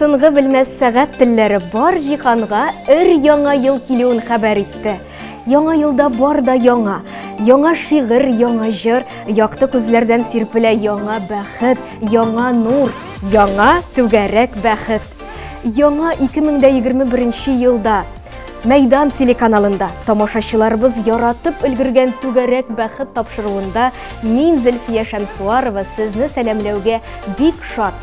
Тынгы белмәс сәгать телләре бар җиһанга яңа ел килүен хәбәр итте. Яңа елда бар да яңа шигырь, яңа җыр, якты күзләрдән сирпелә яңа бәхет, яңа нур, яңа түгәрәк бәхет. Яңа 2021 елда Мәйдан телеканалында тамашачыларыбыз яратып өлгергән түгәрәк бәхет тапшыруында мин Зөлфия Шәмсуарова сезне сәламләүгә бик шат.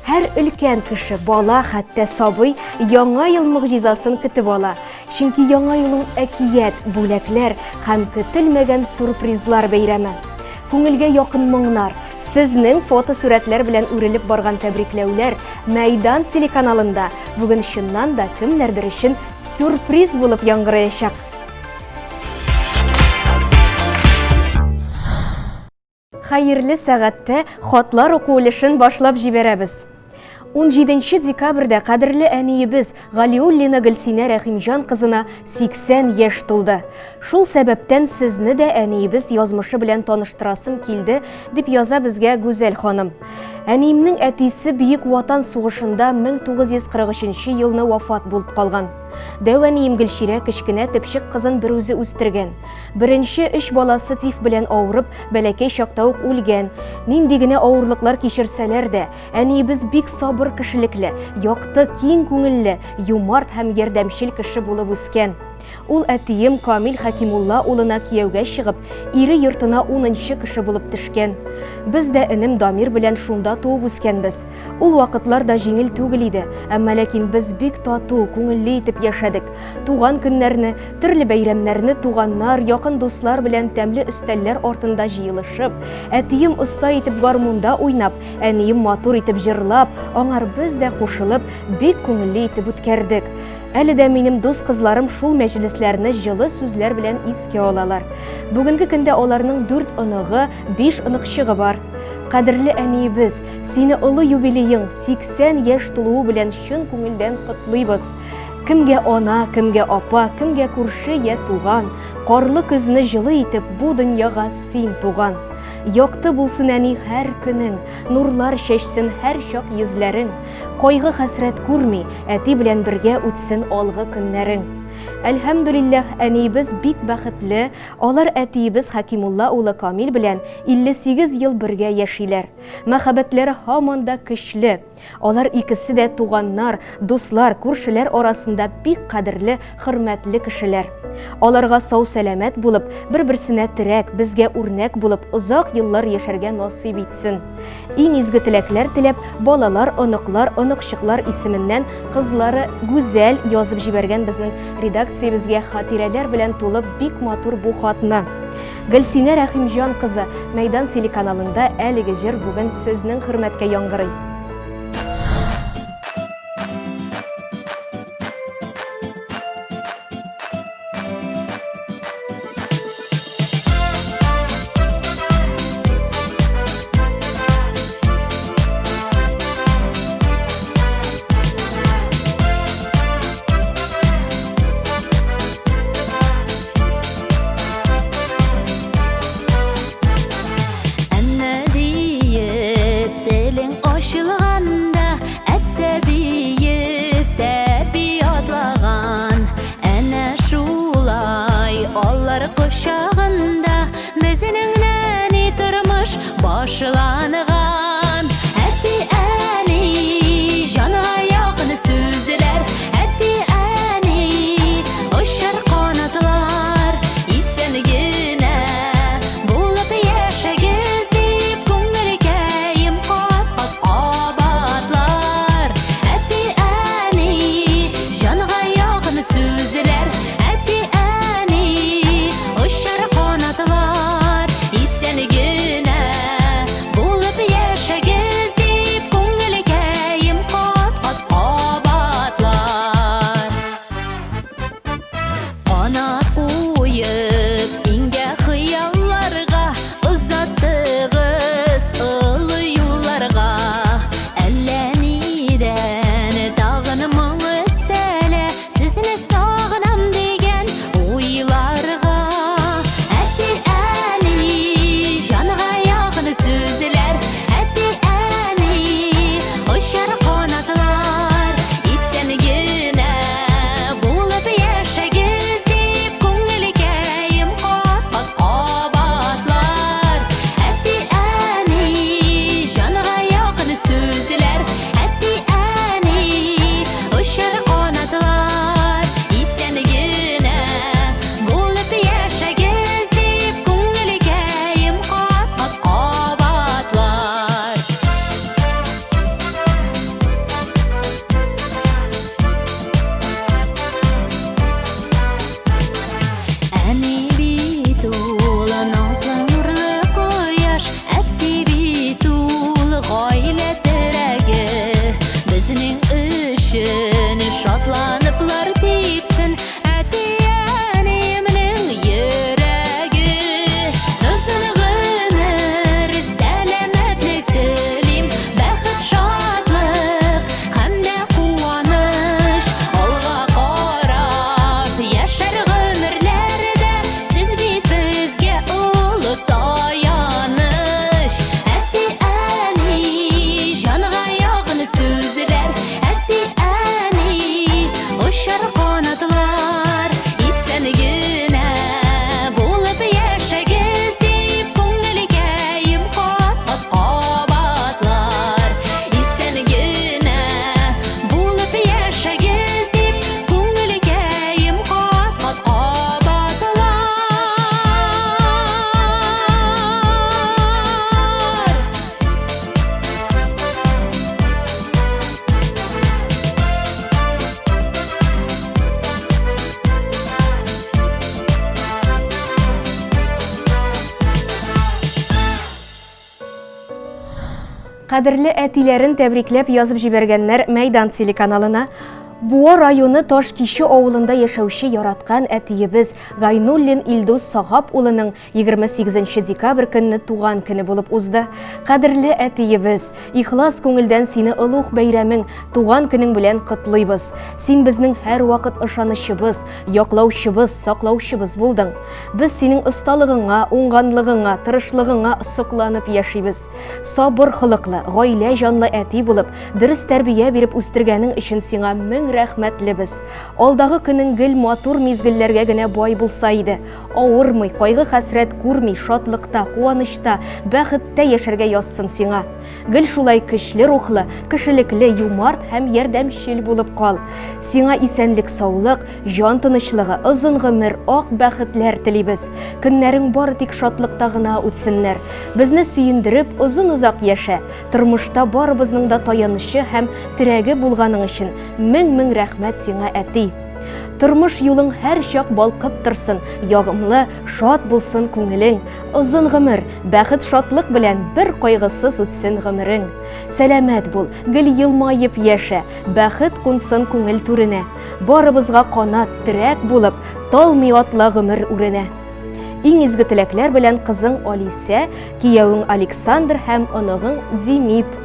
Һәр өлкән кеше, бала, хәтта сабый яңа ел мөгъҗизасын көтеп ала. Чөнки яңа елның әкият, бүләкләр һәм көтелмәгән сюрпризлар бәйрәме. Күңелгә якын моңнар, сезнең фотосурәтләр белән үрелеп барган тәбрикләүләр Мәйдан телеканалында бүген чыннан да кемнәрдер өчен сюрприз булып яңгыраячак. Хәерле сәгатьтә хатлар уку өлешен башлап җибәрәбез. 17 декабрьдә кадерле әниебез Галиуллина Гөлсинә Рәхимҗан кызына 80 яшь тулды. Шул сәбәптән сезне дә әниебез язмышы белән таныштырасым килде, дип яза безгә Гүзәл ханым. Әниемнең әтисе Бөек Ватан сугышында 1943 елны вафат булып калган. Дәвәнием Гөлширә кечкенә төпчек кызын бер үзе үстергән. Беренче 3 баласы тиф белән авырып, бәләкәй чакта ук үлгән. Нинди генә авырлыклар кичерсәләр дә, әниебез бик сабыр кешелекле, якты, киң күңелле, юмарт һәм ярдәмчел кеше булып үскән. Ул әтием Камил Хәкимулла улына кияүгә чыгып, ире йортына 10нчы кеше булып төшкән. Без дә энем Дамир белән шунда туып үскәнбез. Ул вакытлар да җиңел түгел иде, әмма ләкин без бик тату, күңелле итеп яшәдек. Туган көннәрне, төрле бәйрәмнәрне туганнар, якын дуслар белән тәмле өстәлләр артында җыелышып, әтием оста итеп гармунда уйнап, әнием матур итеп җырлап, аңар без дә кушылып, бик күңелле итеп үткәрдек. Әле дә минем дус кызларым шул мәҗлесләрне җылы сүзләр белән искә алалар. Бүгенге көндә аларның 4 оныгы, 5 оныкчыгы бар. Кадерле әниебез, сине олы юбилеең 80 яшь тулуы белән чын күңелдән котлыйбыз. Кемгә ана, кемгә апа, кемгә күрше я туган, карлы көзне җылы итеп бу дөньяга син туган. Якты булсын әни һәр көнең, нурлар чәчсен һәр чак йөзләрең, кайгы хәсрәт күрми, әти белән бергә үтсен алгы көннәрең. Әлхәмдүлилләһ, әниебез бик бәхетле, алар әтиебез Хәкимулла улы Камил белән 58 ел бергә яшиләр. Мәхәббәтләре һаман да көчле. Алар икесе дә туганнар, дуслар, күршеләр арасында бик кадерле, хөрмәтле кешеләр. Аларга сау-сәламәт булып, бер-берсенә терәк, безгә үрнәк булып, озак еллар яшәргә насыйп итсен. Иң изге теләкләр теләп, балалар, оныклар, оныкчыклар исеменнән кызлары Гүзәл язып җибәргән безнең редакциябезгә хатирәләр белән тулып бик матур бу хатны. Гөлсинә Рәхимҗан кызы, Мәйдан телеканалында әлеге җыр бүген сезнең хөрмәткә яңгырый. Başlanğan Əti əni Cana yaxın süzlər Əti əni Uçar qanatlar İstənigənə Bulub yaşagız deyib Күңелкәйім qat-qat abadlar Əti əni Cana yaxın süzlər Əti əni Uçar qanatlar İstənigənə Әллә нидән тагын моң өстәлә, сезне Кадерле әтиләрен тәбрикләп язып җибәргәннәр Мәйдан телеканалына. Буа районы Ташкише авылында яшәүче яраткан әтиебез Гайнуллин Илдус Сагап улының 28 декабрь көнне туган көне булып узды. Кадерле әтиебез, ихлас күңелдән сине олуг бәйрәмең, туган көнең белән котлыйбыз. Син безнең һәр вакыт ышанычыбыз, яклаучыбыз, саклаучыбыз булдың. Без синең осталыгыңа, уңганлыгыңа, тырышлыгыңа сокланып яшибез. Сабыр хылыклы, гаилә җанлы әти булып, дөрес тәрбия биреп үстергәнең өчен сиңа рәхмәтлебез. Алдагы көнең гел матур мизгелләргә генә бай булса иде. Авырмый, кайгы хәсрәт күрми, шатлыкта, куанычта, бәхеттә яшәргә язсын сиңа. Гел шулай көчле рухлы, кешелекле, юмарт һәм ярдәмчел булып кал. Сиңа исәнлек, саулык, җан тынычлыгы, озын гомер, ак бәхетләр телибез. Көннәрең бары тик шатлыкта гына үтсеннәр. Безне сөендереп, озын-озак яшә. Тормышта барыбызның да таянычы һәм терәге булганың өчен мең рәхмәт сиңа әти. Тормыш юлың һәр чак балкып торсын, ягымлы, шат булсын күңелең. Озын гомер, бәхет, шатлык белән бер кайгысыз үтсен гомерең. Сәламәт бул, гел елмаеп яшә, бәхет кунсын күңел түренә. Барыбызга канат, терәк булып, талмый атла гомер үренә. Иң изге теләкләр белән кызың Алисә, киявең Александр һәм оныгың Димит.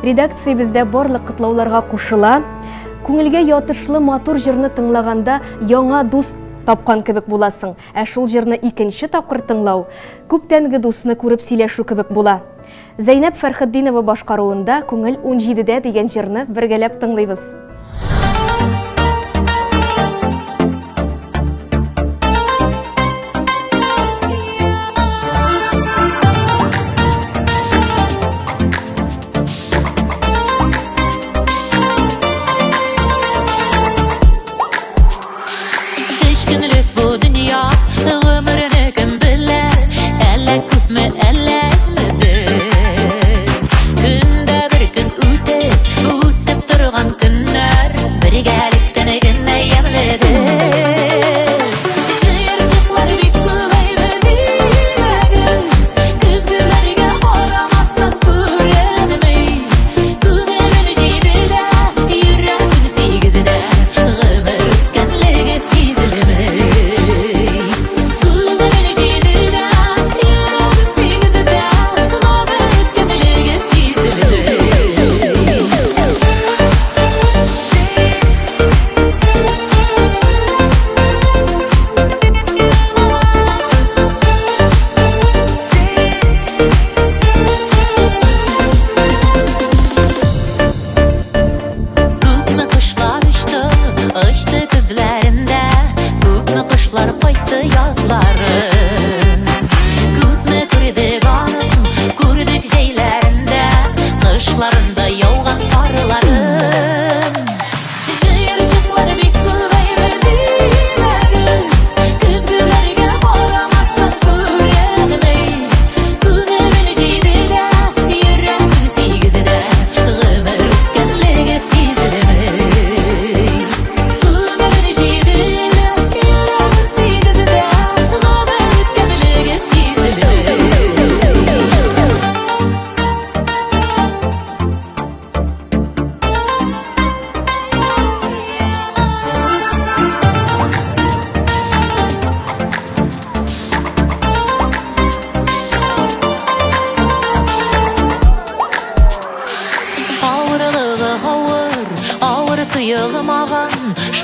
Редакция бездә барлык котлауларга кушыла. Күңелгә ятышлы матур җырны тыңлаганда яңа дус тапкан кебек буласың. Ә шул җырны икенче тапкыр тыңлау күптәнге дусны күреп сөйләшү кебек була. Зәйнәп Фәрхетдинова башкаруында Күңел 17дә дигән җырны бергәләп тыңлыйбыз.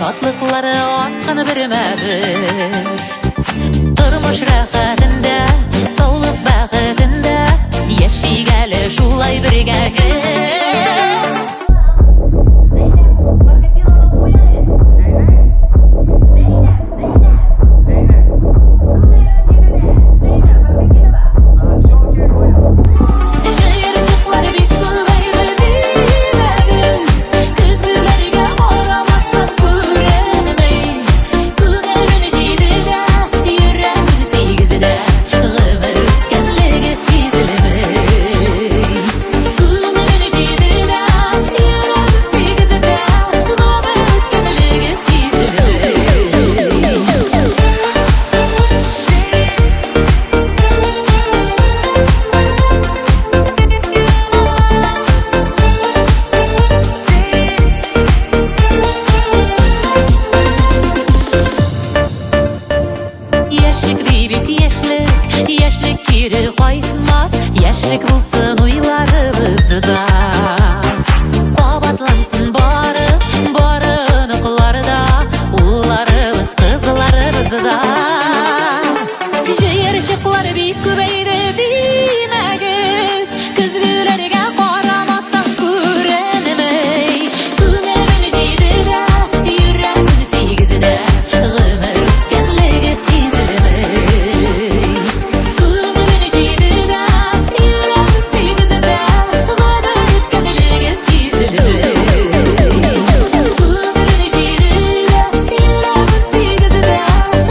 Шатлыклары атканы бермәбер. Тормыш рәхәтендә, саулык бәхетендә, яшигәле шулай бергә. Яшьлек кире кайтмас, яшьлек булсын уйларыбызда. Кабатлансын бары, бары оныкларда, улларыбыз, кызларыбызда. Җыерчыклар бик күбәйде димәгез, көзгеләргә карамасаң күренмәй. Күңелен җыйды да, йөрәген сигезде, гомер үткәнлеге сизелмәй. Күңелен җыйды да, йөрәген сигезде, гомер үткәнлеге сизелмәй. Күңелен җыйды да, йөрәген сигезде,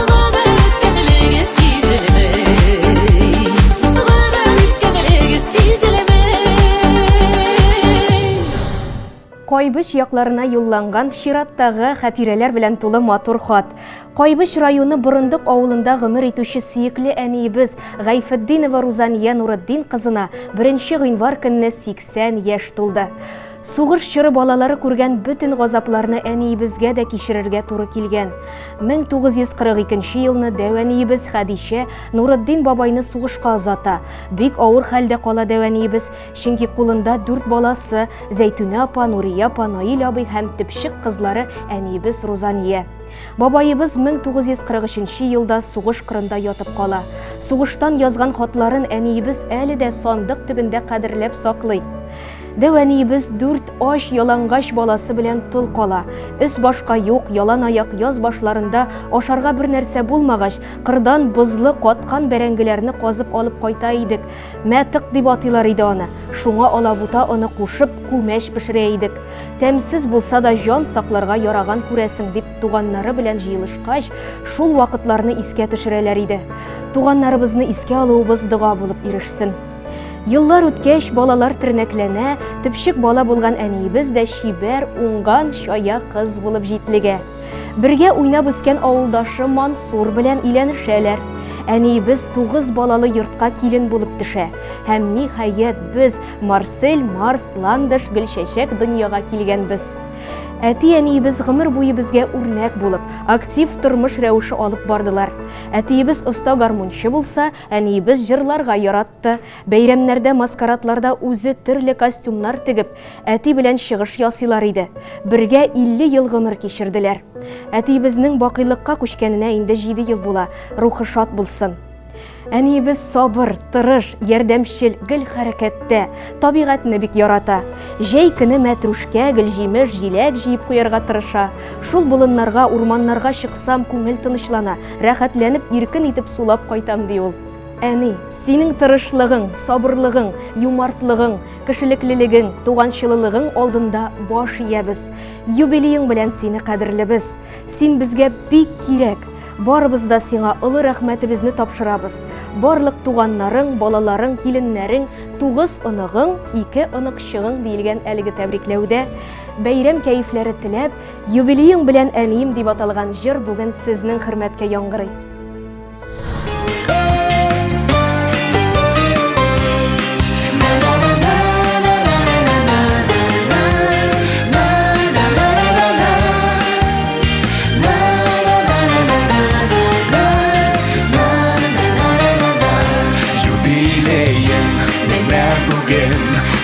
гомер үткәнлеге сизелмәй. Кайбыш якларына юлланган чираттагы хатирәләр белән тулы матур хат. Кайбыш районы Борындык авылында гомер итүче сөекле әниебез Гайфетдинова Рузания Нуретдин кызына 1 гыйнвар көнне 80 яшь тулды. Сугыш чоры балалары күргән бөтен газапларны әниебезгә дә кичерергә туры килгән. 1942 елны дәвәниебез Хәдичә Нуретдин бабайны сугышка озата. Бик авыр хәлдә кала дәвәниебез, чөнки кулында 4 баласы Зәйтүнә апа, Нурия апа, Наил абый һәм төпчек кызлары әниебез Рузания. Бабайыбыз 1943 елда сугыш кырында ятып кала. Сугыштан язган хатларын әниебез әле дә сандык төбендә кадерләп саклый. Дәвәниебез 4 аш ялангач баласы белән тол кала. Өс башка юк, ялан аяк яз башларында ашарга бер нәрсә булмагач, кырдан бозлы каткан бәрәңгеләрне казып алып кайта идек. Мәтык дип атыйлар иде аны. Шуңа алабута аны кушып күмәч пешерә идек. Тәмсез булса да жан сакларга яраган күрәсең дип туганнары белән җыелышкач, шул вакытларны искә төшерәләр иде. Туганнарыбызны искә алуыбыз дуга булып ирешсен. Еллар үткәч балалар тернәкләнә, төпчек бала булган әниебез дә чибәр, уңган, чая кыз булып җитлегә. Бергә уйнап үскән авылдашы Мансур белән иләнешәләр. Әниебез 9 балалы йортка килен булып төшә. Һәм ниһаять без Марсель, Марс, Ландыш, Гөлчәчәк дөньяга килгәнбез. Әти-әниебез гомер буе безгә үрнәк булып, актив тормыш рәвеше алып бардылар. Әтиебез оста гармунчы булса, әниебез җырларга яратты. Бәйрәмнәрдә, маскарадларда үзе төрле костюмнар тегеп, әти белән чыгыш ясыйлар иде. Бергә 50 ел гомер кичерделәр. Әтиебезнең бакыйлыкка күчкәненә инде 7 ел була. Рухы шат булсын. Әниебез сабыр, тырыш, ярдәмчел, гел хәрәкәттә, табигатьне бик ярата. Җәй көне мәтрүшкә, гөлҗимеш, җиләк җыеп куярга тырыша. Шул болыннарга, урманнарга чыксам, күңел тынычлана, рәхәтләнеп, иркен итеп сулап кайтам ди ул. Әни, синең тырышлыгың, сабырлыгың, юмартлыгың, кешелеклелегең, туганчыллыгың алдында баш иябез. Юбилеең белән сине кадерлебез. Син безгә бик кирәк. Барыбыз да сиңа олы рәхмәтебезне тапшырабыз. Барлык туганнарың, балаларың, киленнәрең, 9 оныгың, 2 оныкчыгың диелгән әлеге тәбрикләүдә бәйрәм кәефләре теләп, юбилеең белән әнием дип аталган җыр бүген сезнең хөрмәткә яңгырый.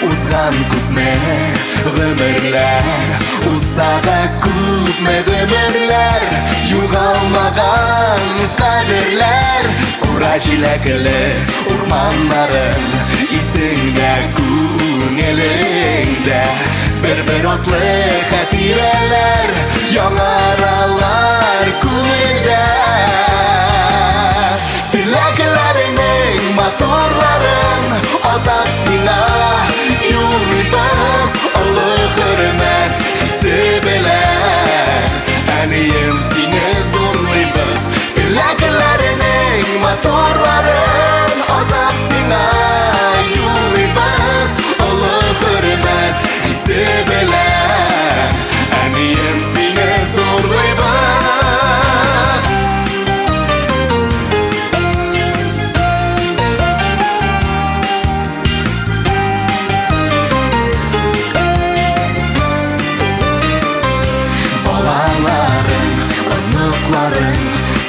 Uzan күпме гомерләр, узса күпме гомерләр, югалмаган кадерләр, кура җиләкле урманнарың, исеңдә күңелеңдә, бер атлы хатирәләр, яңаралар күңелдә. Теләкләреңнең матурларын атап сиңа юлыбыз, олы хөрмәт хисе белән, әнием сине зурлыйбыз. Теләкләреңнең матурларын атап сиңа юлыбыз, олы хөрмәт хисе белән, әнием сине зурлыйбыз.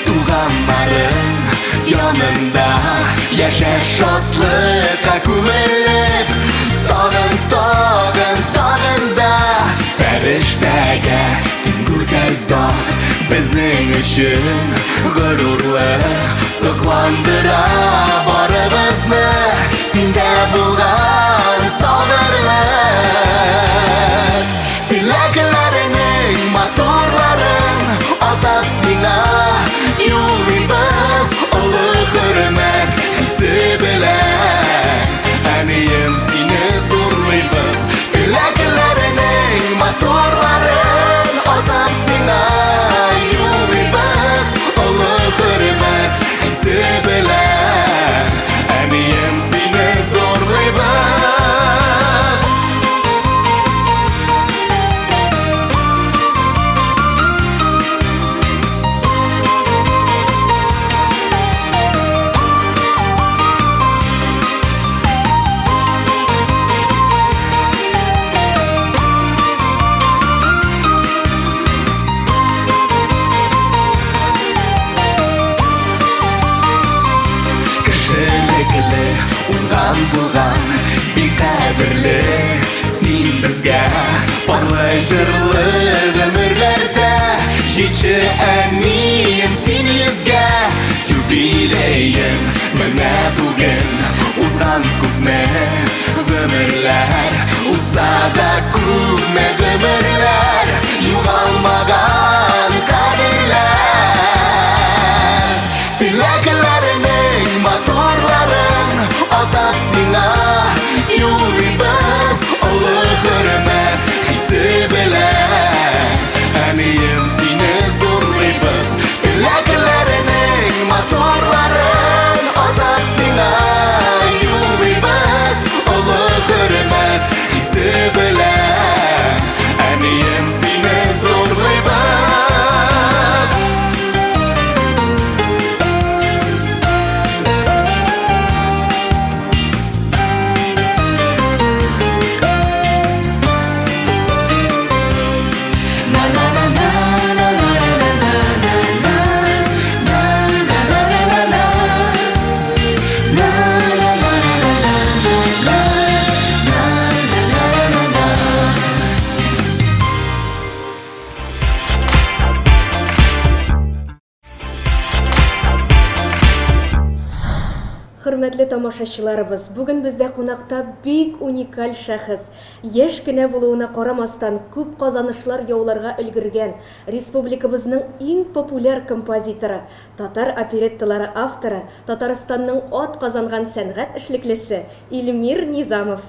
Туганнарың янында яшәр шатлыкка күмелеп, тагын, тагын, тагын да фәрештәгә тиң гүзәл зат безнең өчен горурлы сокландыра барыбызны синдә булган сабырлы теләкләренең матурларын атап сиңа юллыйбыз олы хөрмәт хисе белән әнием сине зурлыйбыз теләкләренең матурларын атап сиңа юллыйбыз олы хөрмәт хисе белән әнием сине зурлыйбыз. Кешелекле уңган булган бик кадерле син безгә парлы җырлы гомерләрдә җитче әнием син йөзгә юбилеем менә бүген узган күпме гомерләр узса да күпме гомерләр югалмаган кадерләр теләкләренең матурларын атап сиңа юллыйбыз олы хөрмәт хисе белән әнием сине зурлыйбыз теләкләренең матурларын атап сиңа юллыйбыз олы хөрмәт хисе белән әнием сине зурлыйбыз. Хөрмәтле тамашачыларыбыз, бүген бездә кунакта бик уникаль шәхес. Яшь кенә булуына карамастан күп казанышлар яуларга өлгергән республикабызның иң популяр композиторы, татар оперетталары авторы, Татарстанның ат казанган сәнгать эшлеклесе Илмир Низамов.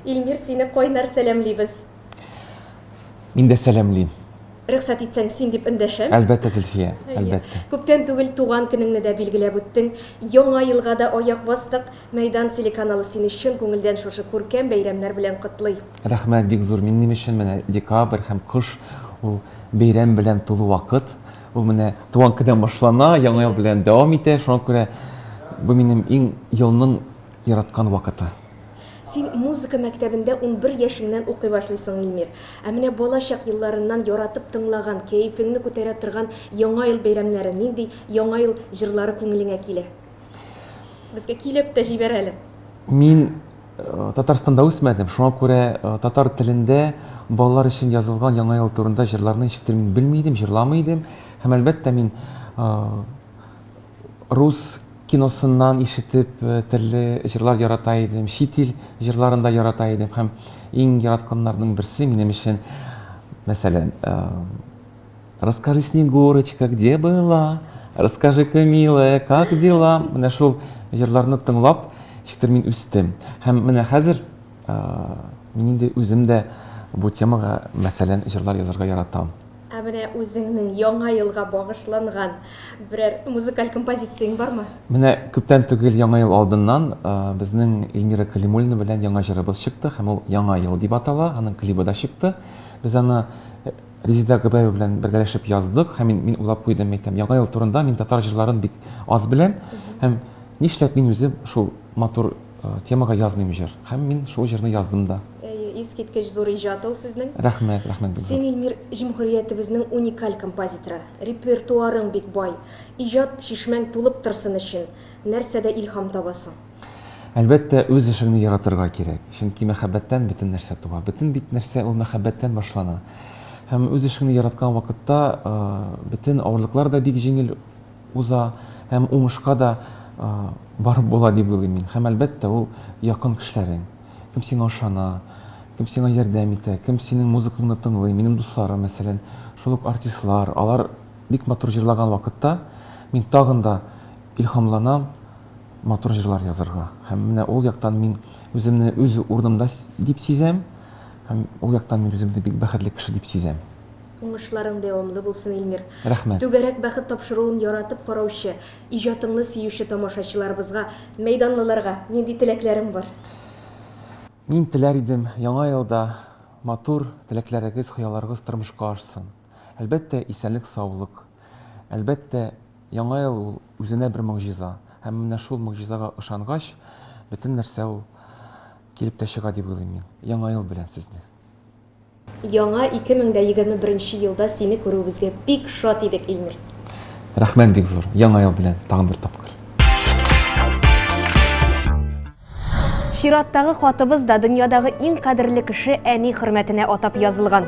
Илмир, сине кайнар сәламлибез. Мин дә сәламлим. Рөхсәт итсәң, син дип эндәшәм. Әлбәттә, Зөлфия, әлбәттә. Күптән түгел туган көнеңне дә билгеләп үттең. Яңа елга да аяк бастык. Мәйдан телеканалы сине чын күңелдән шушы күркәм бәйрәмнәр белән котлый. Рәхмәт бик зур. Минем өчен менә декабрь һәм кыш ул бәйрәм белән тулы вакыт. Ул менә туган көндән башлана, яңа ел белән дәвам итә. Шуңа күрә бу минем иң елның яраткан вакыты. Син музыка мәктәбендә 11 яшеңнән укый башлыйсың, Илмир. Ә менә балачак елларыннан яратып тыңлаган, кәефеңне күтәрә торган яңа ел бәйрәмнәре, нинди яңа ел җырлары күңелеңә килә? Безгә килеп тә җибәр әле. Мин Татарстанда үсмәдем. Шуңа күрә татар телендә балалар өчен язылган яңа ел турында җырларны ничектер мин белмидем, җырламый идем. Һәм әлбәттә мин рус киносыннан ишетеп төрле җырлар ярата идем, чит ил җырларын да ярата идем һәм иң яратканнарның берсе минем өчен мәсәлән «Расскажи, Снегурочка, где была? Расскажи-ка, милая, как дела?» Менә шул җырларны тыңлап, ничектер мин үстем. Һәм менә хәзер мин инде үзем дә бу темага мәсәлән җырлар язарга яратам. Ә менә үзеңнең яңа елга багышланган берәр музыкаль композицияң бармы? Менә күптән түгел яңа ел алдыннан безнең Эльмира Калимуллина белән яңа җырыбыз чыкты һәм ул яңа ел дип атала, аның клибы да чыкты. Без аны Резида Габаева белән бергәләшеп яздык һәм мин уйлап куйдым, әйтәм, яңа ел турында мин татар җырларын бик аз беләм һәм нишләп мин үзем шул матур темага язмыйм җыр. Һәм мин шул җырны яздым да. Искиткеч зур иҗат ул сезнең. Рәхмәт, рәхмәт. Син, Илмир, җәмгыятебезнең уникаль композиторы. Репертуарың бик бай. Иҗат шишмәң тулып торсын өчен нәрсәдә илһам табасың? Әлбәттә, үз эшеңне яратырга кирәк. Чөнки мәхәббәттән бөтен нәрсә туа. Бөтен бит нәрсә ул мәхәббәттән башлана. Һәм үз эшеңне яраткан вакытта бөтен авырлыклар да бик җиңел уза, һәм уңышка да барып була дип уйлыйм мин. Һәм әлбәттә, ул якын кешеләрең, кем сиңа ышана, кем сиңа ярдәм итә, кем синең музыкаңны тыңлый. Минем дусларым, мәсәлән, шул ук артистлар, алар бик матур җырлаган вакытта мин тагын да илһамланам матур җырлар язарга. Һәм менә ул яктан мин үземне үз урынымда дип сизәм, һәм ул яктан мин үземне бик бәхетле кеше дип сизәм. Уңышларың дәвамлы булсын, Илмир. Рәхмәт. Түгәрәк бәхет тапшыруын яратып караучы, иҗатыңны сөюче тамашачыларыбызга, мәйданлыларга нинди теләкләрең бар? Мин теләр идем, яңа елда матур теләкләрегез, хыялларыгыз тормышка ашсын. Әлбәттә, исәнлек, саулык. Әлбәттә, яңа ел ул үзенә бер могҗиза. Һәм менә шул могҗизага ышангач, бөтен нәрсә ул килеп тә чыга дип уйлыйм мин. Яңа ел белән сезне. Яңа 2021 елда сине күрүебезгә бик шат идек, Илмир. Рәхмәт бик зур. Яңа ел белән тагын бер тапкыр. Чираттагы хатыбыз да дөньядагы иң кадерле кеше әни хөрмәтенә атап язылган.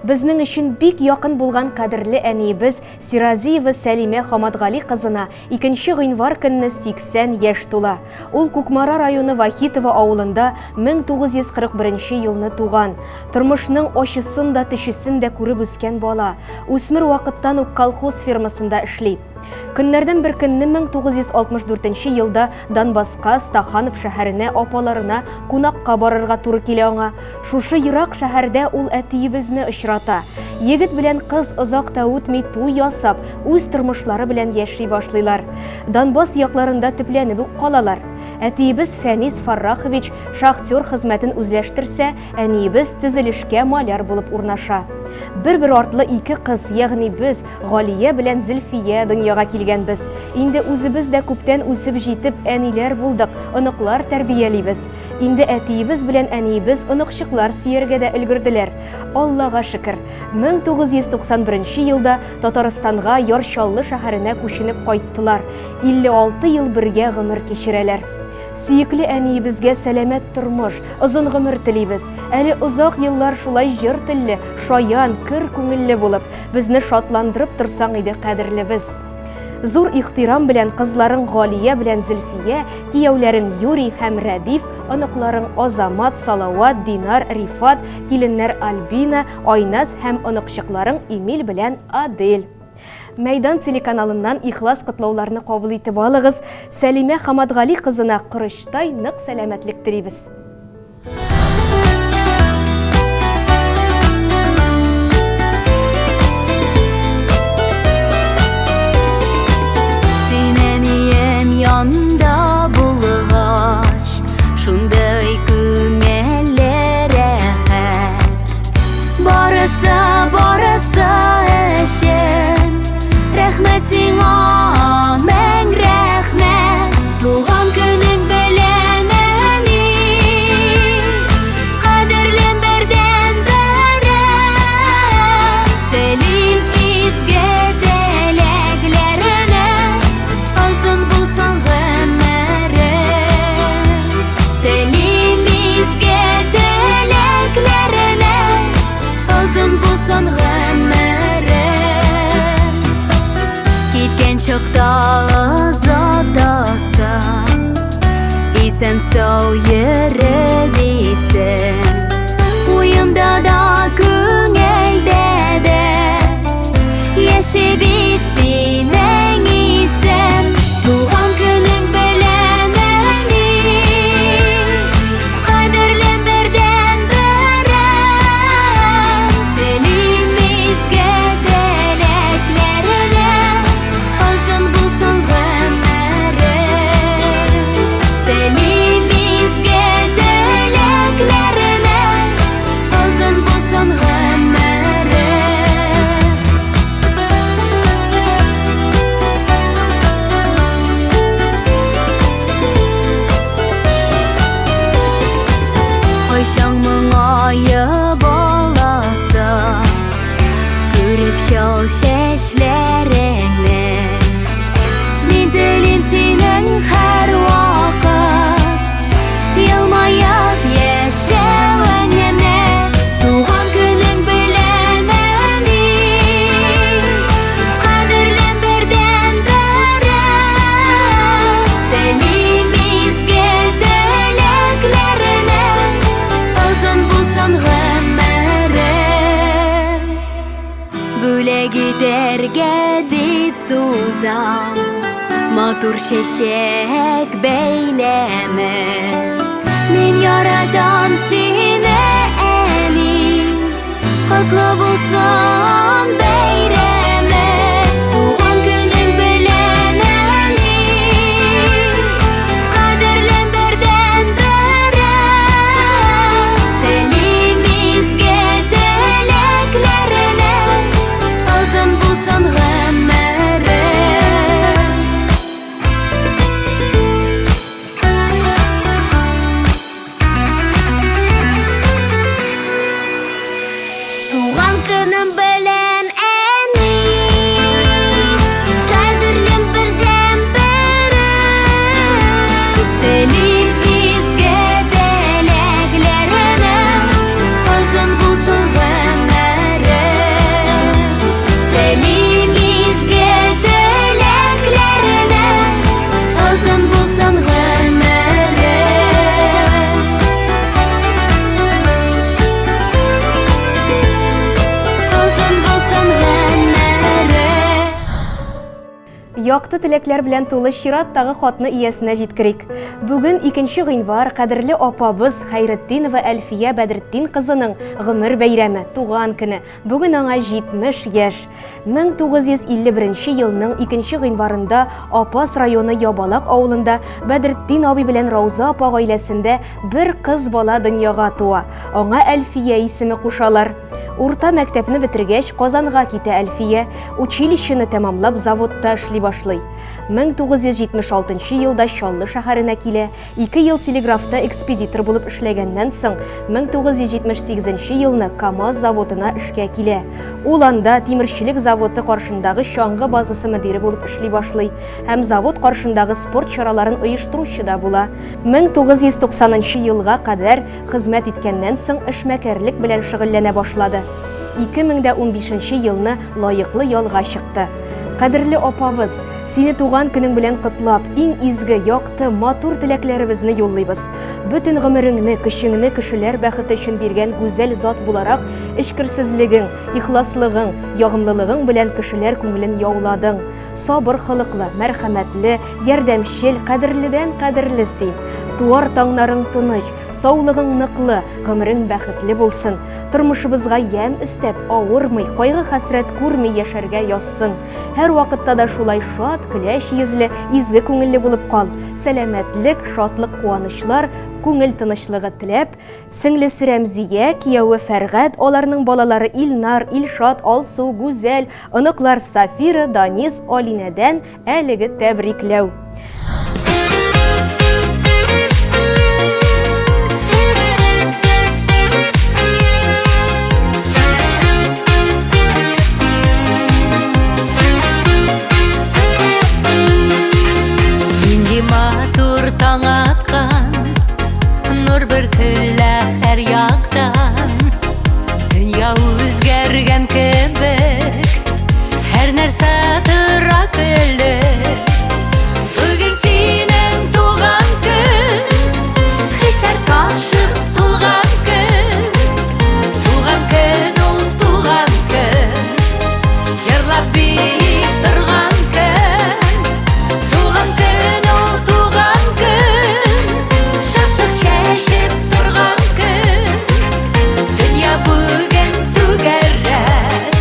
Безнең өчен бик якын булган кадерле әниебез Сиразиева Сәлимә Хамадгали кызына 2 гыйнвар көнне 80 яшь тула. Ул Кукмара районы Вахитова авылында 1941 елны туган. Тормышның ачысын да төшесен дә күреп үскән бала. Үсмер вакыттан ук колхоз фермасында эшли. Көннәрдән бер көнне 1964 елда Донбасска Стаханов шәһәренә апаларына кунакка барырга туры килә аңа. Шушы ерак шәһәрдә ул әтиебезне очрата. Егет белән кыз озак та үтми туй ясап, үз тормышлары белән яши башлыйлар. Донбасс якларында төпләнеп үк калалар. Әтиебез Фәнис Фаррахович шахтер хезмәтен үзләштерсә, әниебез төзелешкә маляр булып урнаша. Бер артлы 2 кыз, ягъни без Галия белән Зөлфия дөньяга килгәнбез. Инде үзебез дә күптән үсеп җитеп әниләр булдык, оныклар тәрбиялибез. Инде әтиебез белән әниебез оныкчыклар сөяргә дә өлгерделәр. Аллага шөкер. 1991 елда Татарстанга Ярчаллы шәһәренә күченеп кайттылар. 56 ел бергә гомер кичерәләр. Сөекле әниебезгә сәламәт тормыш, озын гомер телибез. Әле озак еллар шулай җыр телле, шаян, көр күңелле булып, безне шатландырып торсаң иде кадерлебез. Зур ихтирам белән кызларың Галия белән Зөлфия, кияүләрең Юрий һәм Рәдиф, оныкларың Азамат, Салават, Динар, Рифат, киленнәр Альбина, Айназ һәм оныкчыкларың Эмиль белән Адель. Мәйдан телеканалыннан ихлас котлауларны кабул итеп алыгыз. Сәлимә Хамадгали кызына кырыштай нык сәламәтлек телибез. Синәнием янда булгач, шундай күңелле рәхәт. Барысы өчен рәхмәт сиңа, мәң рәхмәт. Туган көнең белән әни, кадерлем бердән бәрәк. Телим изге теләкләренә, озын булсын гомерең. Телим изге теләкләренә, озын булсын гомерең. Киткән чакта озатасың, исән сау йөрө дисең. Уемда да күңелдә дә яши бит синең исән. Туган көнең белән әни, кадерлем бердән бәрәк. Телим изге теләкләренә, озын булсын гомерең. Телим изге теләкләренә, озын булсын гомерең. тузан матур чәчәк бәйләме. Мин яратам сине, әни, котлы булсын бәйрәме. Туган көнең белән, әни, кадерлем бердән бере. Телимизгә теләкләренә, озын булсын гомере. Туган көнем белән, әни, кадерлем бердән бере. Телимизгә теләкләренә, озын булсын гомере. Телимизгә теләкләренә, озын булсын гомере. Озын булсын гомере. Якты теләкләр белән тулы чираттагы хатны иясенә җиткерик. Бүген 2 гыйнвар кадерле апабыз Хәйретдинова Әлфия Бәдретдин кызының гомер бәйрәме, туган көне. Бүген аңа 70 яшь. 1951 елның 2 гыйнварында Апас районы Ябалак авылында Бәдретдин абый белән Рауза апа гаиләсендә бер кыз бала дөньяга туа. Аңа Әлфия исеме кушалар. Урта мәктәпне бетергәч, Казанга китә Әлфия, училищены тәмамлап заводта эшли башлый. 1976 елда Чаллы шәһәренә килә, 2 ел телеграфта экспедитор булып эшләгәннән соң, 1978 елны КАМАЗ заводына эшкә килә. Ул анда тимерчелек заводы каршындагы чаңгы базасы мөдире булып эшли башлый һәм завод каршындагы спорт чараларын оештыручы да була. 1990 елга кадәр хезмәт иткәннән соң эшмәкәрлек белән шөгыльләнә башлады. 2015 елны лаеклы ялга чыкты. Кадерле апабыз, сине туган көнең белән котлап, иң изге, якты, матур теләкләребезне юллыйбыз. Бөтен гомереңне, көчеңне кешеләр бәхете өчен биргән гүзәл зат буларак, эчкерсезлегең, ихласлыгың, ягымлылыгың белән кешеләр күңелен яуладың. Сабыр хылыклы, мәрхәмәтле, ярдәмчел, кадерледән кадерле син. Туар таңнарың тыныч, саулыгың ныклы, гомерең бәхетле булсын. Тормышыбызга ям өстәп, авырмый, кайгы хәсрәт күрми яшәргә язсын. Һәр вакытта да шулай шат, көләч йөзле, изге күңелле булып кал. Сәламәтлек, шатлык, куанычлар, күңел тынычлыгы теләп, сеңлесе Рәмзия, кияүе Фәргать, аларның балалары Илнар, Илшат, Алсу, Гүзәл, оныклар Сафира, Данис, Алинәдән әлеге тәбрикләү. Матур таң атқан, нур бөркелә һәр яктан. Дөнья үзгәргән кебек, һәр нәрсә тора көлек. Бүген синең туган көн, хисләр ташып тулган көн. Туган көн, ул туган көн, йырлап бик торган көн. Туган көн, ул туган көн, шатлык чәчеп торган көн. Дөнья бүген түгәррәк,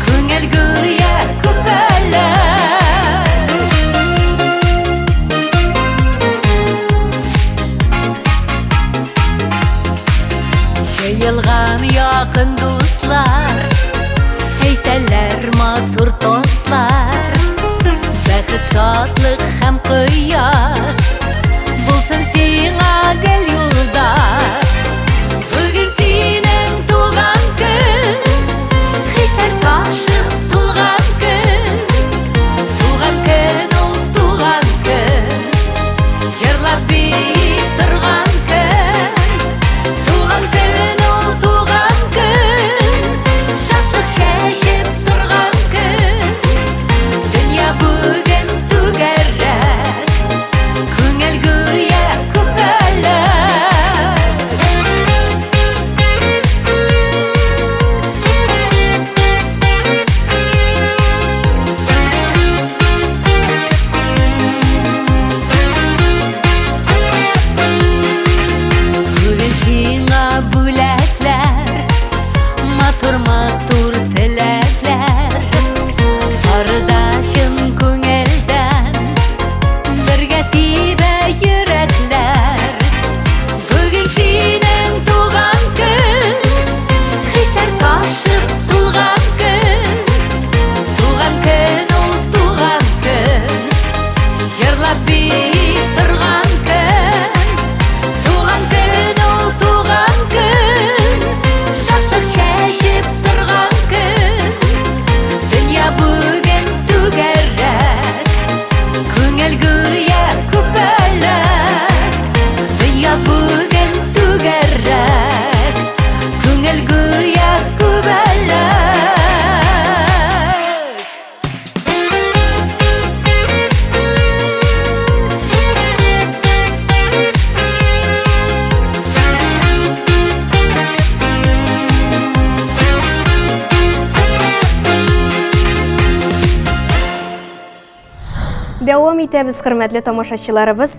күңел гүя күпәләк. Җыелган якын дуслар, әйтәләр матур тостлар. Бәхет, шатлык һәм кояш булсын сиңа гел юлдаш. Бүген синең туган көн, хисләр ташып тулган көн. Туган көн, ул туган көн, йырлап бик торган көн. Туган көн, ул туган көн, шатлык чәчеп торган көн. Дөнья бүген түгәррәк, Дәвам итәбез, хөрмәтле тамашачыларыбыз.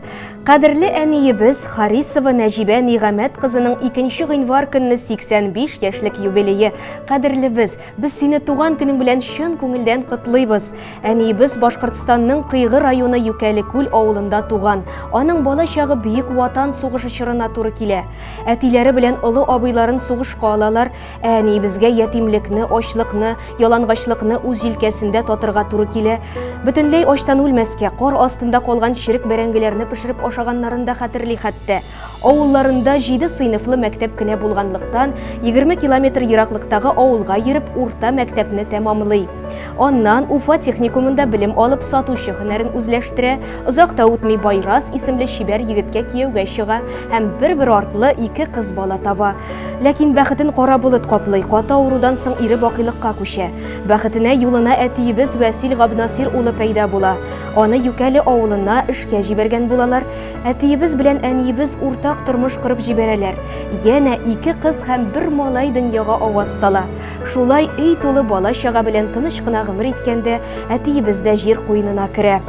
Кадерле әниебез Харисова Нәҗибә Нигъмәт кызының 2 гыйнвар көнне 85 яшьлек юбилее. Кадерле без сине туган көнең белән чын күңелдән котлыйбыз. Әниебез Башкортстанның Кыйгы районы Юкәле күл авылында туган. Аның бала чагы бөек ватан сугышы чорына туры килә. Әтиләре белән олы абыйларын сугышка алалар. Әниебезгә ятимлекне, ачлыкны, ялангачлыкны үз җилкәсендә татырга туры килә. Бөтенләй ачтан үлмәскә, кар астында калган чирек бәрәңгеләрне пешереп ашаганнарында хәтерли хәтта. Авылларында 7 сыйныфлы мәктәп кенә булганлыктан 20 километр ераклыктагы авылга йөреп урта мәктәпне тәмамлый. Аннан Уфа техникумында белем алып сатучы һөнәрен үзләштерә. Озакта үтми Байрас исемле чибәр егеткә кияүгә чыга һәм бер артлы 2 кыз бала таба. Ләкин бәхетен кара булыт каплый, каты авырудан соң ире бакыйлыкка күчә. Бәхетенә юлына әтиебез Вәсил Габнасир улы пәйда була. Аны Юкәле авылына эшкә җибәргән булалар. Әтиебез белән әниебез уртак тормыш корып җибәрәләр. Янә 2 кыз һәм 1 малай дөньяга аваз сала. Шулай өй тулы бала чага белән тыныч кына гомер иткәндә, әтиебез дә җир куенына керә.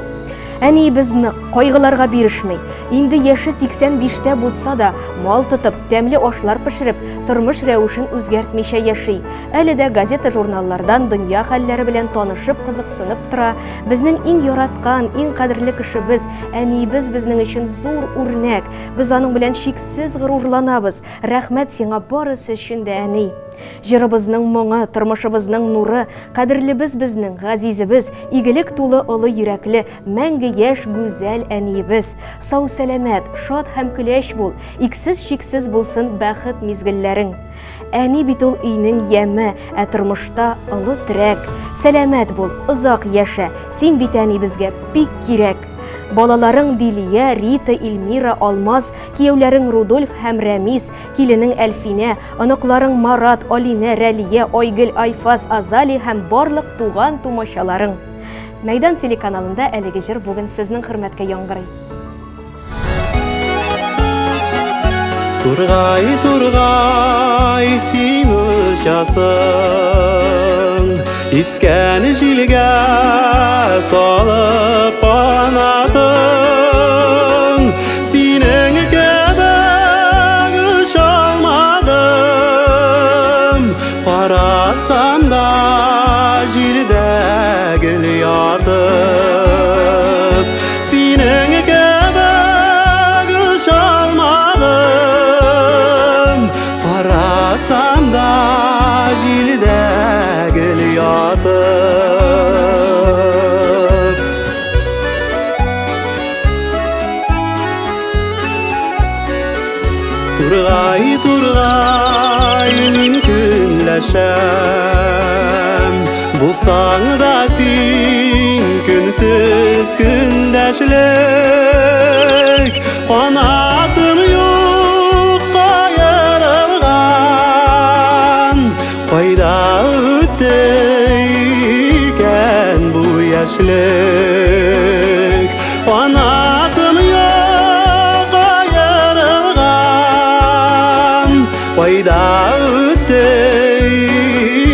Әниебезне кайгыларга бирешмей. Инде яше 85тә булса да, мал тотып, тәмле ашлар пешереп, тормыш рәвешен үзгәртмичә яши. Әле дә газета журналлардан дөнья хәлләре белән танышып, кызыксынып тора. Безнең иң яраткан, иң кадерле кешебез, әниебез безнең өчен зур үрнәк. Без аның белән шиксез горурланабыз. Рәхмәт сиңа барысы өчен дә, әни. Җырыбызның моңы, тормышыбызның нуры, кадерлебез безнең, газизебез, игелек тулы олы йөрәкле, мәңге яшь гүзәл әниебез. Сау сәламәт, шат һәм көләч бул, иксез-чиксез булсын бәхет мизгелләрең. Әни бит ул өйнең яме, тормышта олы терәк. Сәламәт бул, озак яшә, син бит әни безгә бик кирәк. Балаларың Дилия, Рита, Илмира, Алмаз, кияүләрең Рудольф һәм Рәмис, киленең Әлфинә, оныкларың Марат, Алинә, Рәлия, Айгөл, Айфаз, Азали һәм барлык туган тумачаларың. Мәйдан телеканалында әлеге җыр бүген сезнең хөрмәткә яңгырый. Тургай, тургай, син учасың, искән җилгә салып канатың, синең кебек оча алмадым, карасам да җирдә гел ятып, синең кебек оча алмадым, карасам да җирдә гел ятып. Тургай, тургай, мин көнләшәм, булсаң да син көнсез көндәшлек, канатым юк каерылган, кайда үтте икән бу яшьлек, канатым юк каерылган, кайда үтте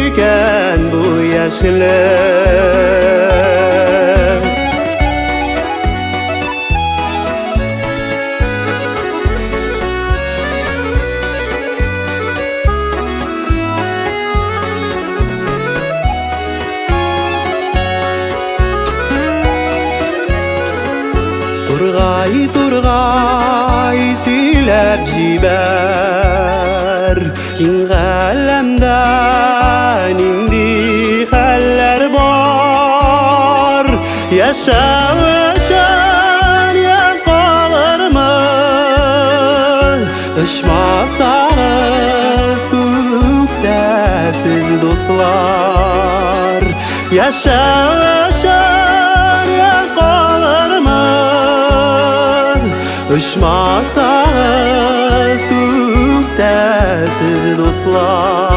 икән бу яшьлек. Тургай, тургай, сөйләп җибәр, киң галәмдә нинди хәлләр бар, яшәү өчен ян калырмы, очмасагыз күктә сез дуслар, яшәү өчен ян калырмы, очмасагыз күктә сез дуслар.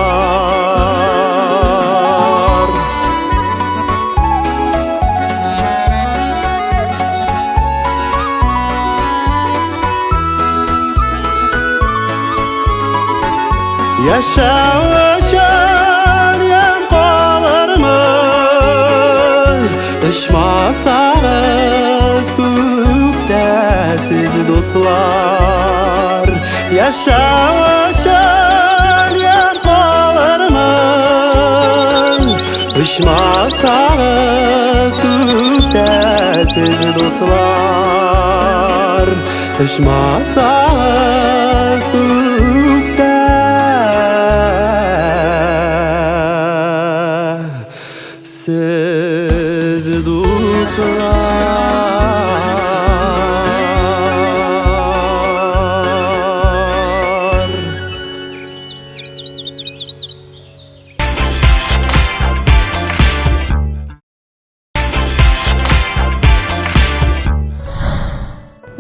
Яшәү өчен ян калырмы, Uçmasanız gökte siz dostlar Yaşar yan kalırmın Uçmasanız gökte siz dostlar Uçmasanız gökte siz dostlar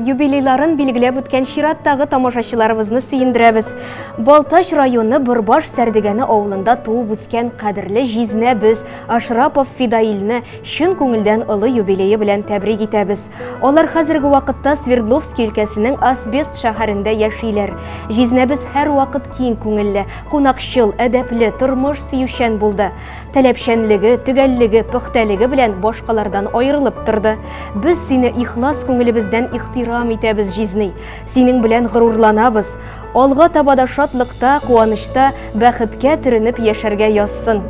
Юбилейларын билгеләп үткән чираттагы тамашачыларыбызны сөендерәбез. Балтач районы Бұрбаш Сәрдегәне авылында туып үскән кадерле җизнәбез Ашрапов Фидаилне чын күңелдән олы юбилее белән тәбрик итәбез. Алар хәзерге вакытта Свердловск өлкәсенең Асбест шәһәрендә яшиләр. Җизнәбез һәр вакыт киң күңелле, кунакчыл, әдәпле, тормыш сөючән булды. Таләпчәнлеге, төгәллеге, пөхтәлеге белән башкалардан аерылып торды. Без сине ихлас күңелебездән ихтирам итәбез, җизнәй. Синең белән горурланабыз. Алга таба да шатлыкта, куанышта, бәхеткә төренеп яшәргә язсын.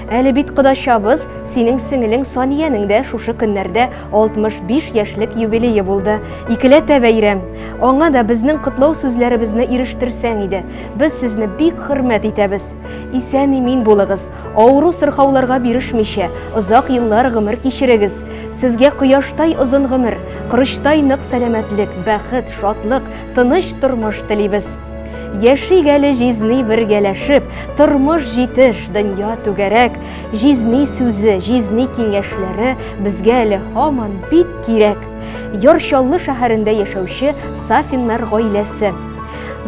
Әле бит кодашабыз, синең сеңелең Саниянең дә шушы көннәрдә 65 яшьлек юбилее булды. Икеләтә бәйрәм. Аңа да безнең котлау сүзләребезне ирештерсәң иде. Без сезне бик хөрмәт итәбез. Исән-имин булыгыз. Авыру сырхауларга бирешмичә, озак еллар гомер кичерегез. Сезгә кояштай озын гомер, кырыштай нык сәламәтлек, бәхет, шатлык, тыныч тормыш телибез. Яшик әле җизни бергәләшеп, тормыш җитеш, дөнья түгәрәк. Җизни сүзе, җизни киңәшләре безгә әле һаман бик кирәк. Ярчаллы шәһәрендә яшәүче Сафиннар гаиләсе.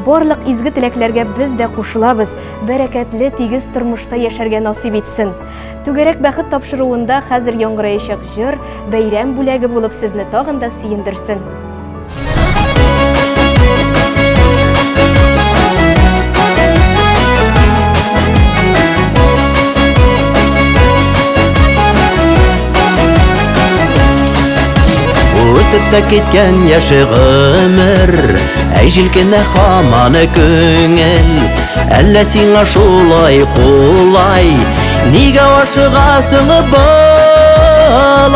Барлык изге теләкләргә без дә кушылабыз. Бәрәкәтле, тигез тормышта яшәргә насыйп итсен. Түгәрәк бәхет тапшыруында хәзер яңгыраячак җыр, бәйрәм бүләге булып сезне тагын да сөендерсен. Үтеп тә киткән яшы гомер, җилкенә һаманы күңел. Әллә сиңа шулай кулай, нигә ашыгасың балай?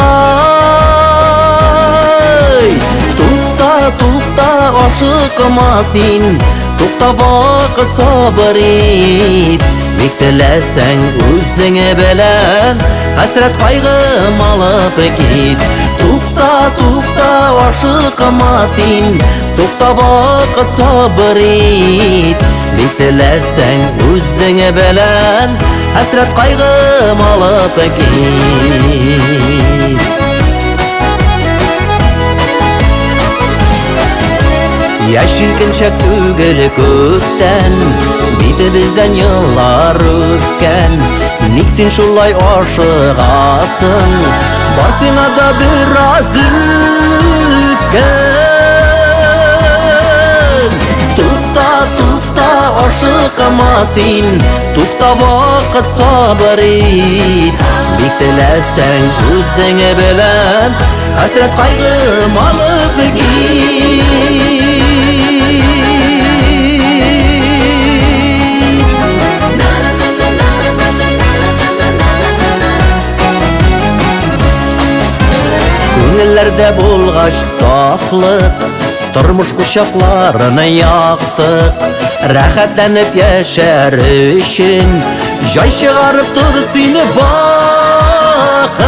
Тукта, тукта, ашыкма син, тукта, вакыт сабыр ит. Ник теләсәң үзеңә белән, хәсрәт кайгы алып кит. Тукта, тукта, ашыкма син, тукта, вакыт сабыр ит. Ник теләсәң үзеңә белән, хәсрәт кайгы алып кит. Яшилкенчәк түгел күктән, битебездән еллар үткән. Ник син шулай ашыгасың, бар сиңа да бераз үткән. Тукта, тукта, ашыкма син, тукта, вакыт сабыр ит. Ник теләсәң үзеңә белән, хәсрәт кайгы алып кит. Күңелләрдә булгач сафлык, тормыш кучакларына яктык. Рәхәтләнеп яшәр өчен, җай чыгарып тор сине вакыт.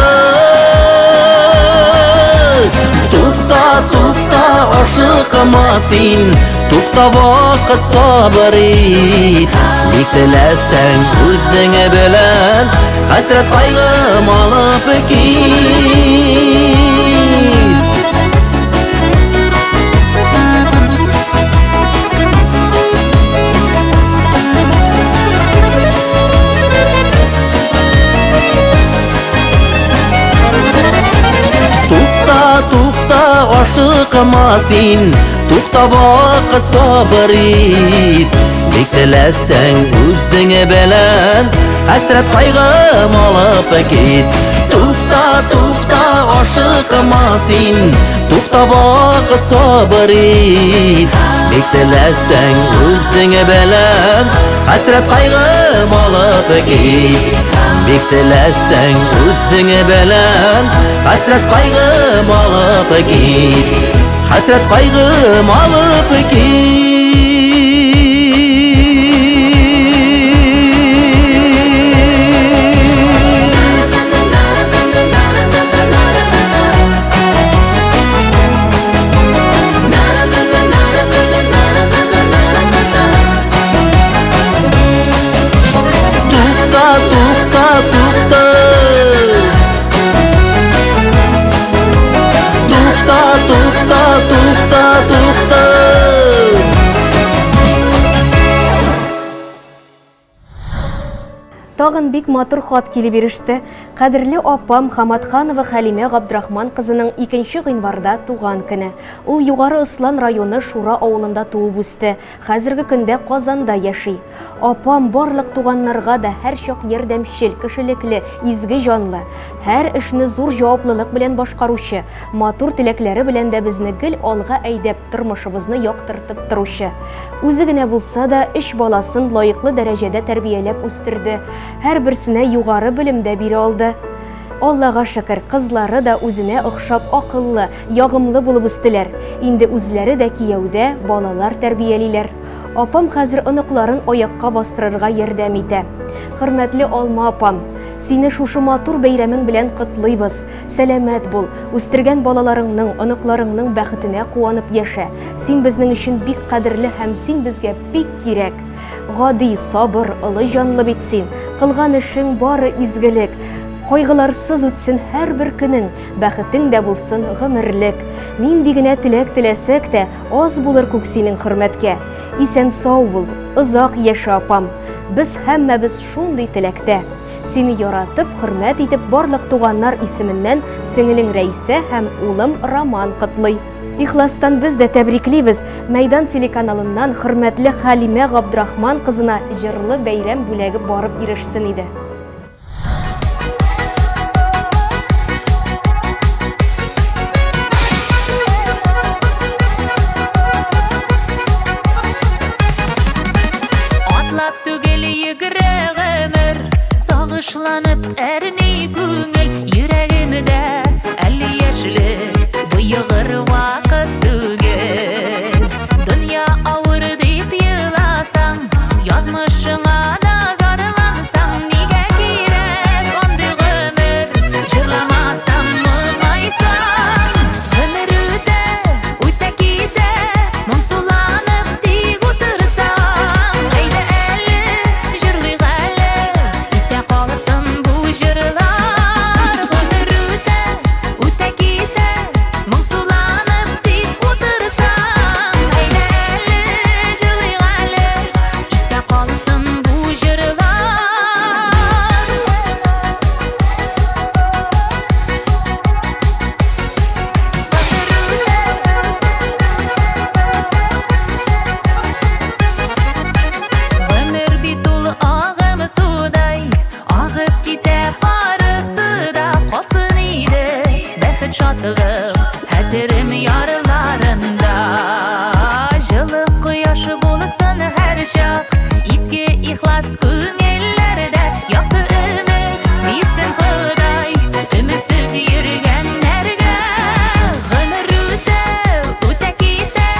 Тукта, тукта, ашыкма син, тукта, вакыт сабыр ит. Ник теләсәң үзеңә белән, хәсрәт кайгы алып кит. Тукта, ашыкма син, тукта, вакыт сабыр ит. Ник теләсәң үзеңә белән, хәсрәт кайгы алып кит. Тукта, Тукта, ашыкма син, тукта вакыт сабыр ит. Бик теләсәң үзеңә белән, хәсрәт кайгым алып кит. Бик теләсәң үзеңә белән, хәсрәт кайгым алып кит. Хәсрәт кайгым алып кит. Тагын бик матур хат килеп иреште. Кадерле апам Хаматханова Хәлимә Габдрахман кызының 2 гыйнварда туган көне. Ул Югары Ыслан районы Шура авылында туып үсте. Хәзерге көндә Казанда яши. Апам барлык туганнарга да һәр чак ярдәмчел, кешелекле, изге җанлы, һәр эшне зур җаваплылык белән башкаручы, матур теләкләре белән дә безне гел алга әйдәп, тормышыбызны яктыртып торучы. Үзе генә булса да 3 баласын лаеклы дәрәҗәдә тәрбияләп үстерде. Һәр берсенә югары белемдә бирә алды. Аллага шөкер, кызлары да үзенә охшап акыллы, ягымлы булып үстеләр. Инде үзләре дә кияүдә, балалар тәрбиялиләр. Апам хәзер оныкларын аякка бастырырга ярдәм итә. Хөрмәтле Алма апам, сине шушы матур бәйрәмең белән котлыйбыз. Сәламәт бул, үстергән балаларыңның, оныкларыңның бәхетенә куанып яшә. Син безнең өчен бик кадерле һәм син безгә бик кирәк. Гади, сабыр, олы җанлы бит син. Кылган эшең бары изгелек. Кайгыларсыз үтсен һәр бер көнең, бәхетең дә булсын гомерлек. Нинди генә теләк теләсәк тә, аз булыр күк синең хөрмәткә. Исән сау бул, озак яшә апам. Без һәммәбез шундый теләктә. Сине яратып, хөрмәт итеп барлык туганнар исеменнән сеңлең Рәйсә һәм улым Роман котлый. Ихластан без дә тәбриклибез. Мәйдан телеканалыннан хөрмәтле Хәлимә Габдрахман кызына җырлы бәйрәм бүләге барып ирешсен иде. Атлап түгел йөгерә гомер, сагышланып әрни күңел, йөрәгемдә әле яшьлек, буйгыр вакыт түгел. Дөнья авыр дип еласаң, язмышыңа да зарлансаң, нигә кирәк андый гомер, җырламасаң, моңайсаң. Гомер үтә, үтә китә, моңсуланып тик утырсаң, әйдә әле җырлыйк әле, истә калсын бу җырлар. Гомер үтә, үтә китә, моңсуланып тик утырсаң, әйдә әле җырлыйк әле, истә калсын бу җырлар. Гомер бит ул агым судай, агып китә барысы да, калсын иде бәхет шатлык хәтерем ярларында. Җылы кояшы булсын һәр чак, изге ихлас күңелләрдә, якты өмет бирсен Ходай өметсез йөргәннәргә. Гомер үтә, үтә китә,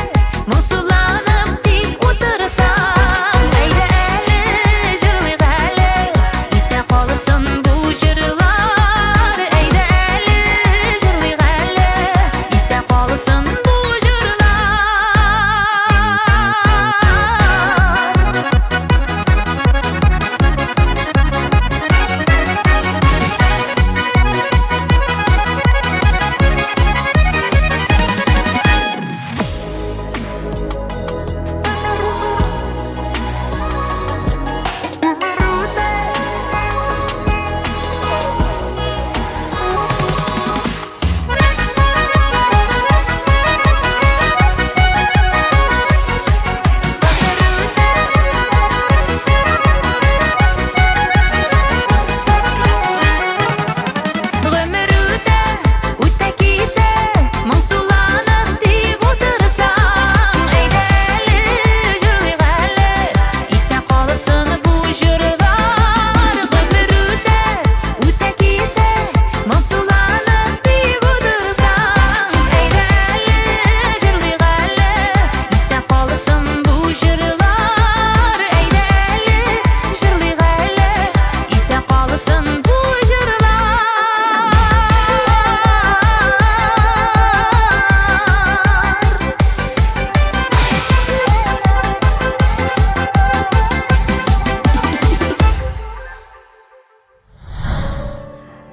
моңсуланып тик утырсаң, әйдә әле җырлыйк әле, истә калсын бу җырлар. Әйдә әле җырлыйк әле, истә калсын бу җырлар.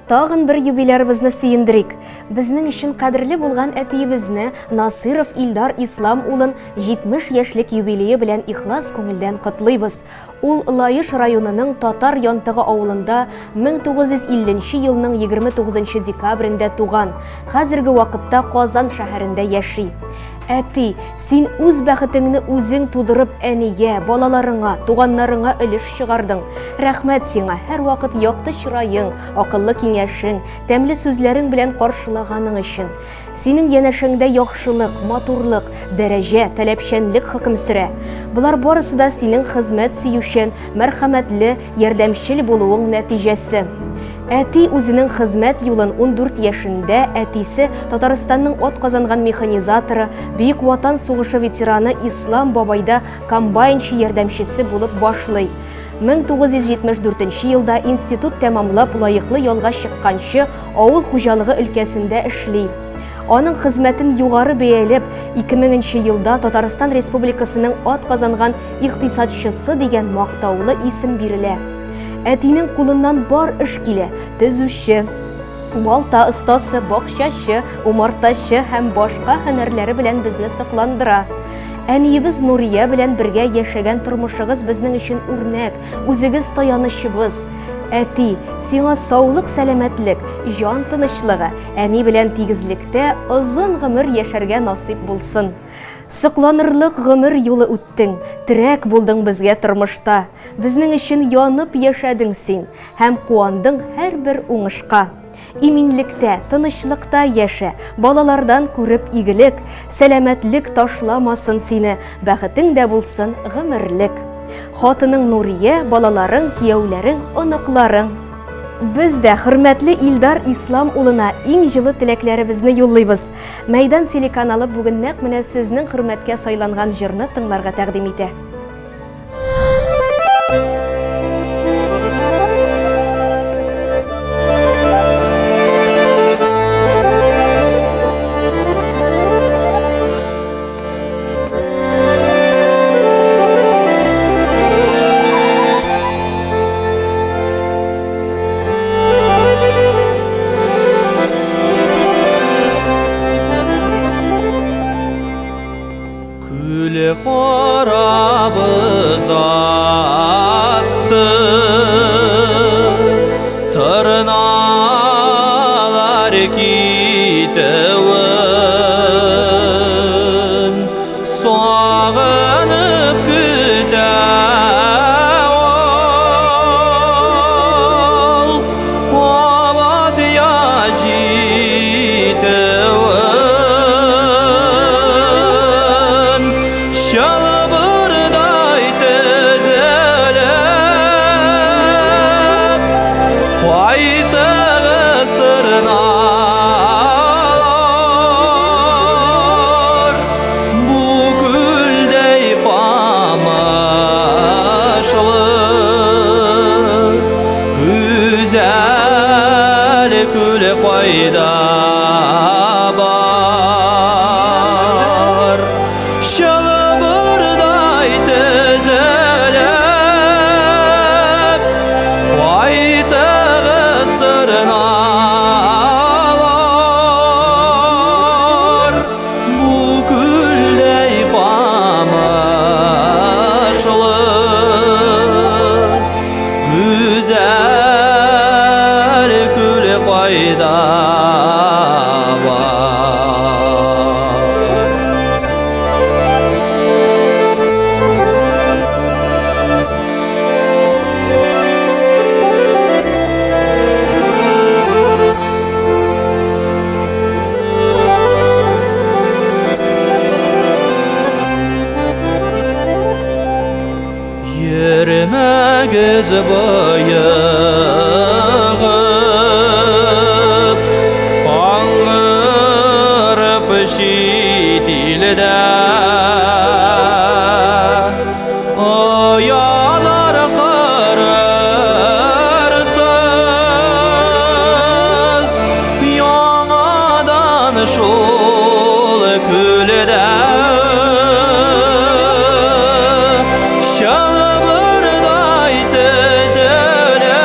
тагын бер юбилярыбызны сөендерик. Безнең өчен кадерле булган әтиебезне, Насыров Илдар Ислам улын 70 яшьлек юбилее белән ихлас күңелдән котлыйбыз. Ул Лаеш районының Татар Янтыгы авылында 1950 елның 29 декабрендә туган. Хәзерге вакытта Казан шәһәрендә яши. Әти, син үз бәхетеңне үзең тудырып әнигә, балаларыңа, туганнарыңа өлеш чыгардың. Рәхмәт сиңа, һәр вакыт якты чырайың, акыллы киңәшең, тәмле сүзләрең белән каршылаганың өчен. Синең янәшәңдә яхшылык, матурлык, дәрәҗә, таләпчәнлек хөкем сөрә. Булар барысы да синең хезмәт сөючән, мәрхәмәтле, ярдәмчел булуың нәтиҗәсе. Әти үзенең хезмәт юлын 14 яшендә әтисе Татарстанның атказанган механизаторы, Бөек Ватан сугышы ветераны Ислам бабайда комбайнчы ярдәмчесе булып башлый. 1974 елда институт тәмамлап лаеклы ялга чыкканчы авыл хуҗалыгы өлкәсендә эшли. Аның хезмәтен югары бәяләп, 2000 елда Татарстан Республикасының атказанган икътисадчысы дигән мактаулы исем бирелә. Әтинең кулыннан бар эш килә: төзүче, балта остасы, бакчачы, умартачы һәм башка һөнәрләре белән безне сокландыра. Әниебез Нурия белән бергә яшәгән тормышыгыз безнең өчен үрнәк, үзегез таянычыбыз. Әти, сиңа саулык, сәламәтлек, җан тынычлыгы, әни белән тигезлектә озын гомер яшәргә насыйп булсын. Сокланырлык гомер юлы үттең, терәк булдың безгә тормышта. Безнең өчен янып яшәдең син һәм куандың һәрбер уңышка. Иминлектә, тынычлыкта яшә, балалардан күреп игелек, сәламәтлек ташламасын сине, бәхетең дә булсын гомерлек. Хатының Нурия, балаларың, кияүләрең, оныкларың. Biz дә хөрмәтле Илдар Ислам улына иң җылы теләкләребезне юллыйбыз. Мәйдан телеканалы бүген нәкъ менә сезнең хөрмәткә сайланган җырны тыңларга тәкъдим итә. Қарабыз атты тырналар китеуін сағынып күтә ол қабат я жетеуін Şalbırday tezelep Qaytı sırnalar Bu güldey kamaşlı Güzel kül qayda var Şalbırday tezelep Qaytı sırnalar Bu güldey kamaşlı Güzel kül qayda var Yürüməgiz bayığıb Qanırıb şitildə Oyalar qırırsız Yanadan şol küldə Şalbırday tezelep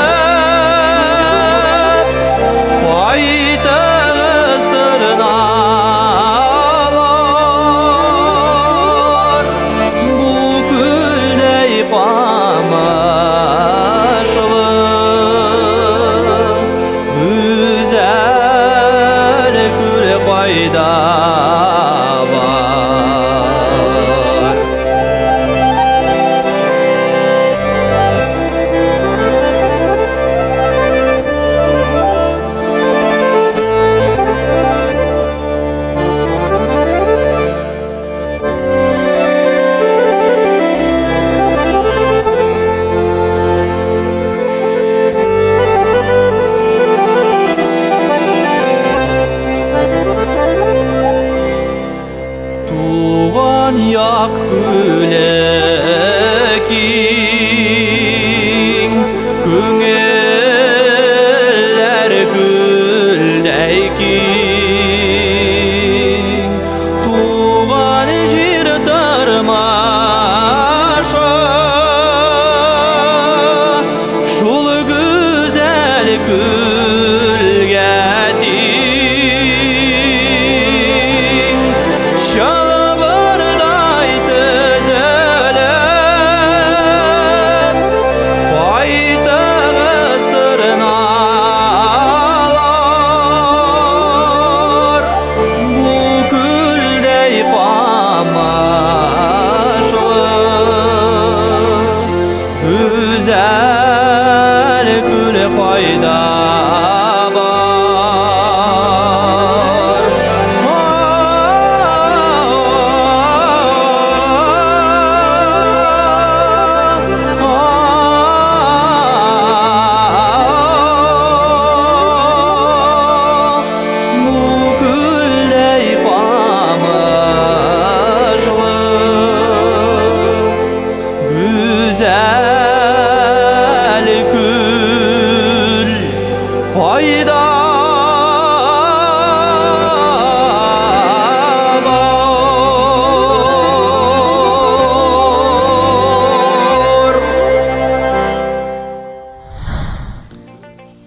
кайда бар. Туған як күлекең, күңелләр гүлдәй кең. Туған жер тормашы, шул güzel күлгә тең. Şalvarday tüzülüp, faytağız tırnalar. Bu güldey kamaşlı, güzel gül fayda güzel gül fayda var.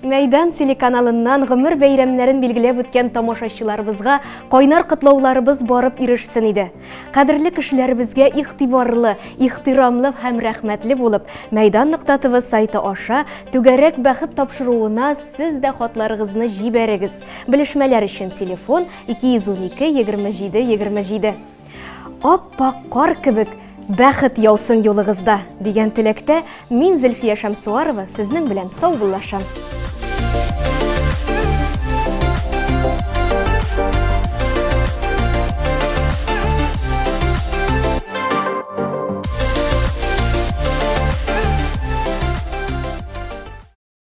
Мәйдан телеканалыннан гомер бәйрәмнәрен билгеләп үткән тамашачыларыбызга кайнар котлауларыбыз барып ирешсен иде. Кадерле кешеләребезгә игътибарлы, ихтирамлы һәм рәхмәтле булып, Мәйдан.тв сайты аша түгәрәк бәхет тапшыруына сез дә хатларыгызны җибәрегез. Белешмәләр өчен телефон 212-27-27. Аппак кар кебек бәхет яусын юлыгызда дигән теләктә мин Зөлфия Шәмсуарова сезнең белән саубуллашам.